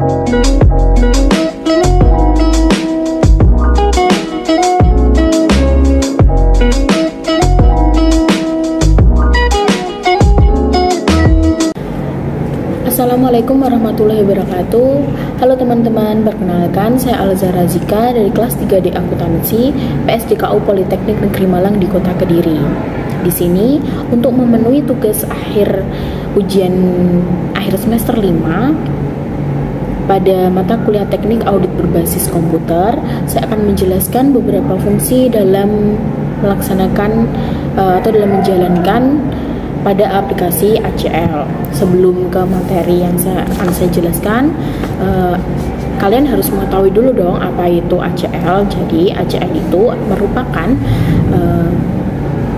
Assalamualaikum warahmatullahi wabarakatuh. Halo teman-teman, perkenalkan saya Alzara Zika dari kelas 3D Akuntansi PSDKU Politeknik Negeri Malang di Kota Kediri. Di sini untuk memenuhi tugas akhir ujian akhir semester 5 pada mata kuliah teknik audit berbasis komputer, saya akan menjelaskan beberapa fungsi dalam melaksanakan atau dalam menjalankan pada aplikasi ACL. Sebelum ke materi yang akan saya jelaskan, kalian harus mengetahui dulu dong apa itu ACL. Jadi ACL itu merupakan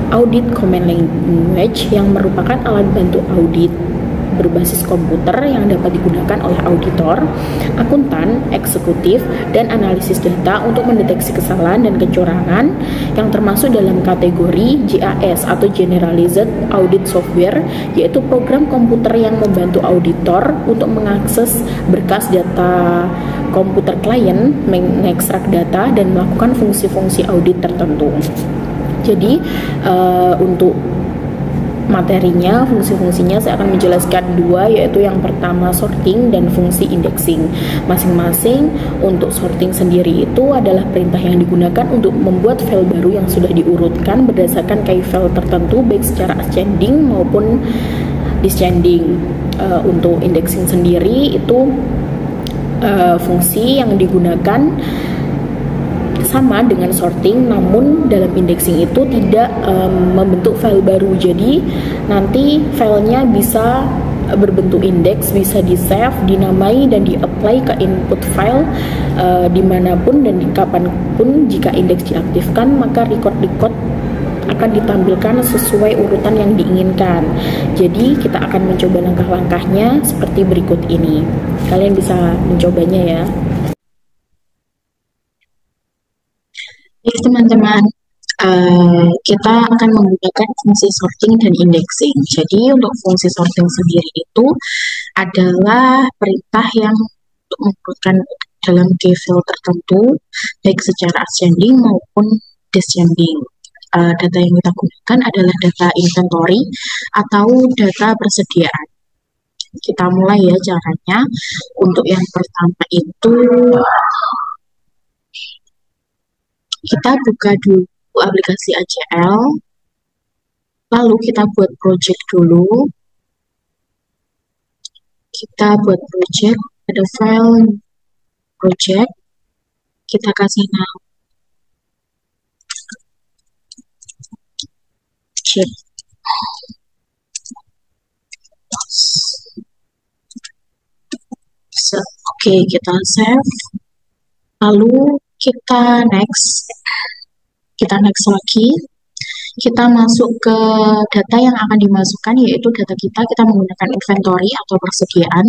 audit command language yang merupakan alat bantu audit berbasis komputer yang dapat digunakan oleh auditor, akuntan, eksekutif, dan analisis data untuk mendeteksi kesalahan dan kecurangan yang termasuk dalam kategori GAS atau Generalized Audit Software, yaitu program komputer yang membantu auditor untuk mengakses berkas data komputer klien, mengekstrak data, dan melakukan fungsi-fungsi audit tertentu. Jadi untuk materinya, fungsi-fungsinya saya akan menjelaskan dua, yaitu yang pertama sorting dan fungsi indexing. Masing-masing untuk sorting sendiri itu adalah perintah yang digunakan untuk membuat file baru yang sudah diurutkan berdasarkan key file tertentu baik secara ascending maupun descending. Untuk indexing sendiri itu fungsi yang digunakan sama dengan sorting, namun dalam indexing itu tidak membentuk file baru. Jadi nanti filenya bisa berbentuk indeks, bisa di save, dinamai, dan di apply ke input file dimanapun dan kapanpun. Jika indeks diaktifkan, maka record akan ditampilkan sesuai urutan yang diinginkan. Jadi kita akan mencoba langkah-langkahnya seperti berikut ini. Kalian bisa mencobanya ya. Baik teman-teman, kita akan menggunakan fungsi sorting dan indexing. Jadi untuk fungsi sorting sendiri itu adalah perintah yang untuk mengurutkan dalam key file tertentu, baik secara ascending maupun descending. Data yang kita gunakan adalah data inventory atau data persediaan. Kita mulai ya caranya. Untuk yang pertama itu kita buka dulu aplikasi ACL, lalu kita buat project dulu. Kita buat project, ada file project, kita kasih nama project. Oke, kita save, lalu kita next lagi, kita masuk ke data yang akan dimasukkan, yaitu data kita menggunakan inventory atau persediaan,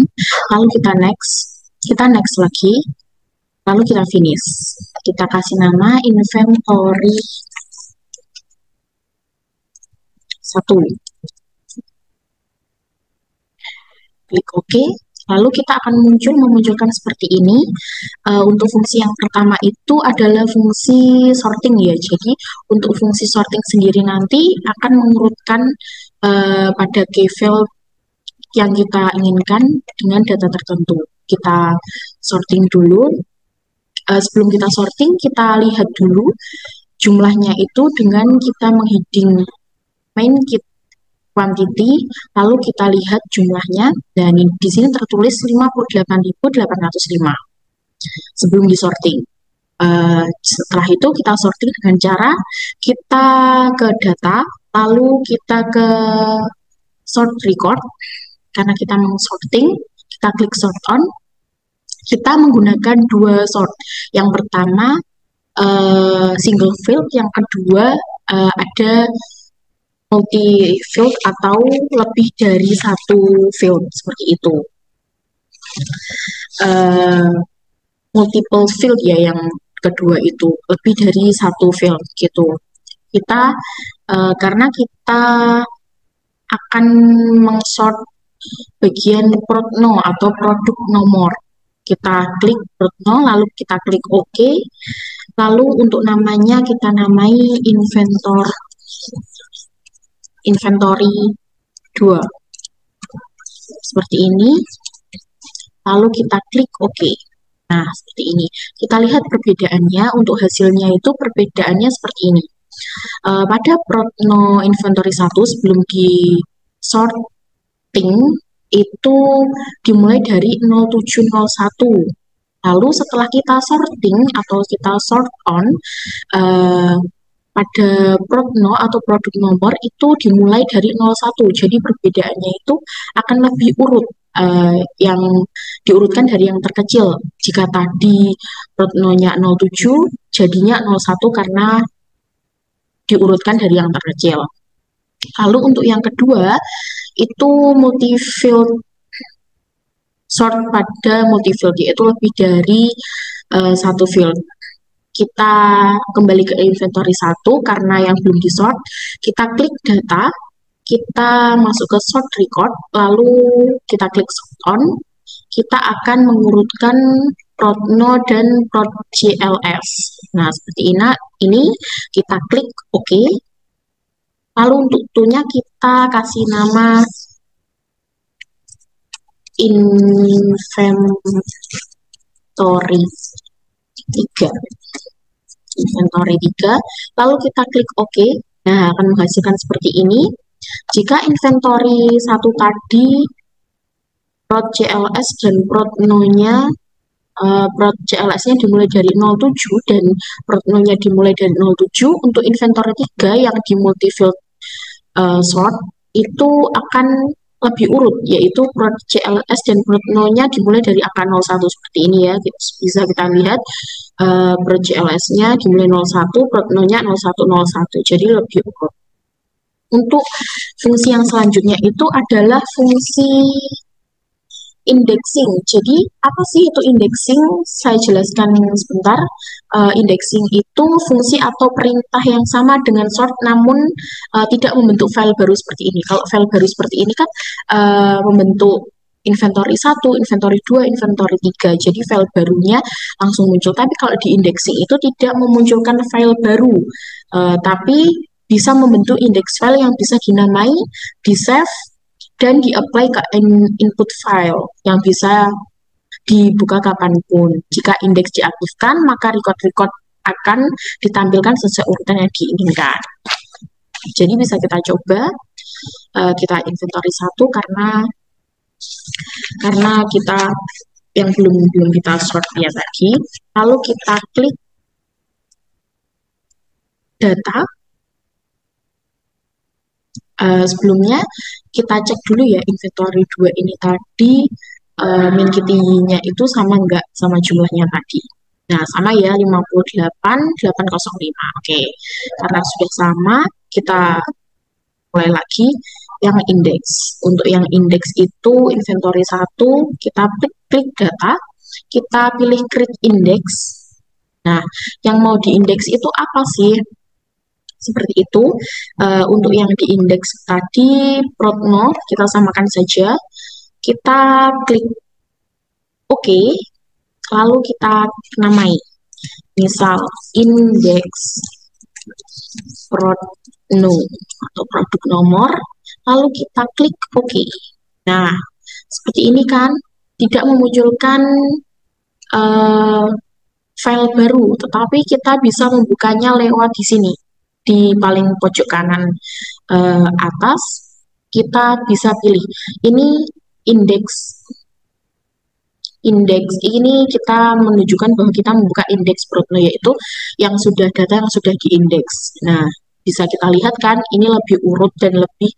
lalu kita next lagi, lalu kita finish. Kita kasih nama inventory 1, klik OK. Lalu kita akan memunculkan seperti ini. Untuk fungsi yang pertama itu adalah fungsi sorting ya. Jadi untuk fungsi sorting sendiri nanti akan mengurutkan pada key file yang kita inginkan dengan data tertentu. Kita sorting dulu. Sebelum kita sorting, kita lihat dulu jumlahnya itu dengan kita mengheading main quantity, lalu kita lihat jumlahnya, dan di sini tertulis 58.805 sebelum disorting. Setelah itu kita sorting dengan cara kita ke data, lalu kita ke sort record. Karena kita mau sorting, kita klik sort on. Kita menggunakan dua sort. Yang pertama single field, yang kedua ada multi field atau lebih dari satu field, seperti itu. Multiple field ya yang kedua itu, lebih dari satu field gitu. Kita karena kita akan mengsort bagian protno atau produk nomor. kita klik Protno, lalu kita klik OK. Lalu untuk namanya kita namai inventory 2. Seperti ini. Lalu kita klik OK. Nah, seperti ini. Kita lihat perbedaannya. Untuk hasilnya itu perbedaannya seperti ini. Pada Protno Inventory 1 sebelum di sorting itu dimulai dari 0701. Lalu setelah kita sorting atau kita sort on, pada Protno atau produk nomor itu dimulai dari 01. Jadi perbedaannya itu akan lebih urut. Yang diurutkan dari yang terkecil. Jika tadi Protnonya 07, jadinya 01 karena diurutkan dari yang terkecil. Lalu untuk yang kedua, itu multi-field sort pada multi-field, yaitu lebih dari satu field. Kita kembali ke inventory 1 karena yang belum di-sort, kita klik data, kita masuk ke sort record, lalu kita klik sort on, kita akan mengurutkan Protno dan ProtJLS. Nah, seperti ini kita klik OK. Lalu untuk toolnya kita kasih nama inventory 3. Inventory 3. Lalu kita klik OK. Nah, akan menghasilkan seperti ini. Jika inventory 1 tadi ProtJLS dan Protno-nya ProtJLS-nya dimulai dari 07 dan Protno-nya dimulai dari 07, untuk inventory 3 yang di multi-field sort itu akan lebih urut, yaitu ProtJLS dan Protno-nya dimulai dari angka 01 seperti ini ya. Bisa kita lihat ProtJLS-nya dimulai 01, Protno-nya 0101, jadi lebih urut. Untuk fungsi yang selanjutnya itu adalah fungsi indexing. Jadi apa sih itu indexing? Saya jelaskan sebentar. Indexing itu fungsi atau perintah yang sama dengan sort, namun tidak membentuk file baru seperti ini. Kalau file baru seperti ini kan membentuk inventory 1, inventory 2, inventory 3. Jadi file barunya langsung muncul. Tapi kalau di indexing itu tidak memunculkan file baru, tapi bisa membentuk index file yang bisa dinamai, di-save, dan di-apply ke input file yang bisa dibuka kapanpun. Jika indeks diaktifkan, maka record-record akan ditampilkan sesuai urutan yang diinginkan. Jadi bisa kita coba, kita inventory 1 karena kita yang belum kita sort ya tadi. Lalu kita klik data. Sebelumnya kita cek dulu ya inventory 2 ini tadi min kitty-nya itu sama enggak sama jumlahnya tadi. Nah, sama ya 58.805. Oke. Karena sudah sama, kita mulai lagi yang indeks. Untuk yang indeks itu inventory 1, kita klik data, kita pilih create index. Nah, yang mau diindeks itu apa sih? Seperti itu. Untuk yang diindeks tadi Protno, kita samakan saja. Kita klik OK, lalu kita namai. Misal indeks Protno atau produk nomor, lalu kita klik OK. Nah, seperti ini kan, tidak memunculkan file baru, tetapi kita bisa membukanya lewat di sini. Di paling pojok kanan atas, kita bisa pilih. Ini indeks ini kita menunjukkan bahwa kita membuka indeks Protno, yaitu yang sudah data yang sudah diindeks. Nah, bisa kita lihat kan, ini lebih urut dan lebih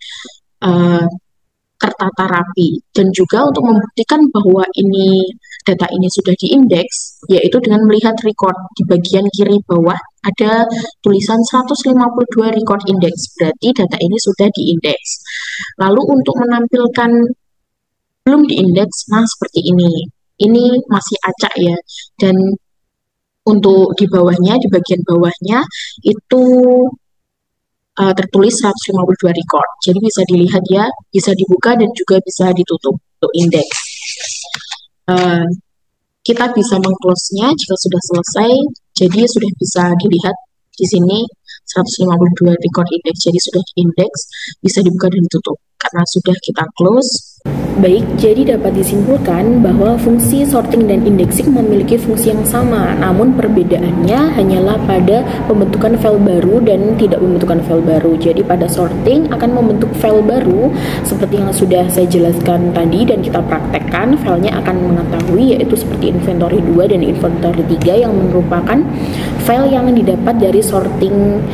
tertata rapi. Dan juga untuk membuktikan bahwa data ini sudah diindeks, yaitu dengan melihat record di bagian kiri bawah ada tulisan 152 record index, berarti data ini sudah diindeks. Lalu untuk menampilkan belum diindeks, nah seperti ini. Ini masih acak ya, dan untuk di bawahnya, di bagian bawahnya itu tertulis 152 record. Jadi bisa dilihat ya, bisa dibuka dan juga bisa ditutup untuk indeks. kita bisa meng-close-nya jika sudah selesai. Jadi sudah bisa dilihat di sini 152 record index. Jadi sudah indeks, bisa dibuka dan ditutup karena sudah kita close. Baik, jadi dapat disimpulkan bahwa fungsi sorting dan indexing memiliki fungsi yang sama, namun perbedaannya hanyalah pada pembentukan file baru dan tidak membentukan file baru. Jadi pada sorting akan membentuk file baru seperti yang sudah saya jelaskan tadi dan kita praktekkan, filenya akan mengetahui yaitu seperti inventory 2 dan inventory 3 yang merupakan file yang didapat dari sorting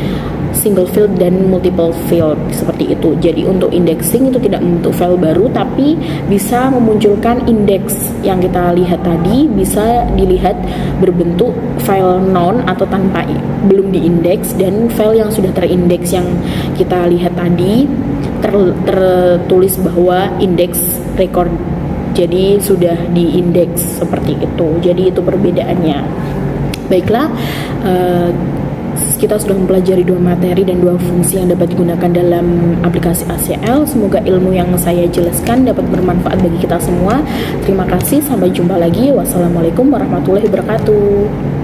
single field dan multiple field seperti itu. Jadi untuk indexing itu tidak membentuk file baru tapi bisa memunculkan indeks yang kita lihat tadi, bisa dilihat berbentuk file non atau tanpa belum diindeks, dan file yang sudah terindeks yang kita lihat tadi tertulis bahwa indeks record, jadi sudah diindeks seperti itu. Jadi itu perbedaannya. Baiklah, kita sudah mempelajari 2 materi dan 2 fungsi yang dapat digunakan dalam aplikasi ACL. Semoga ilmu yang saya jelaskan dapat bermanfaat bagi kita semua. Terima kasih, sampai jumpa lagi. Wassalamualaikum warahmatullahi wabarakatuh.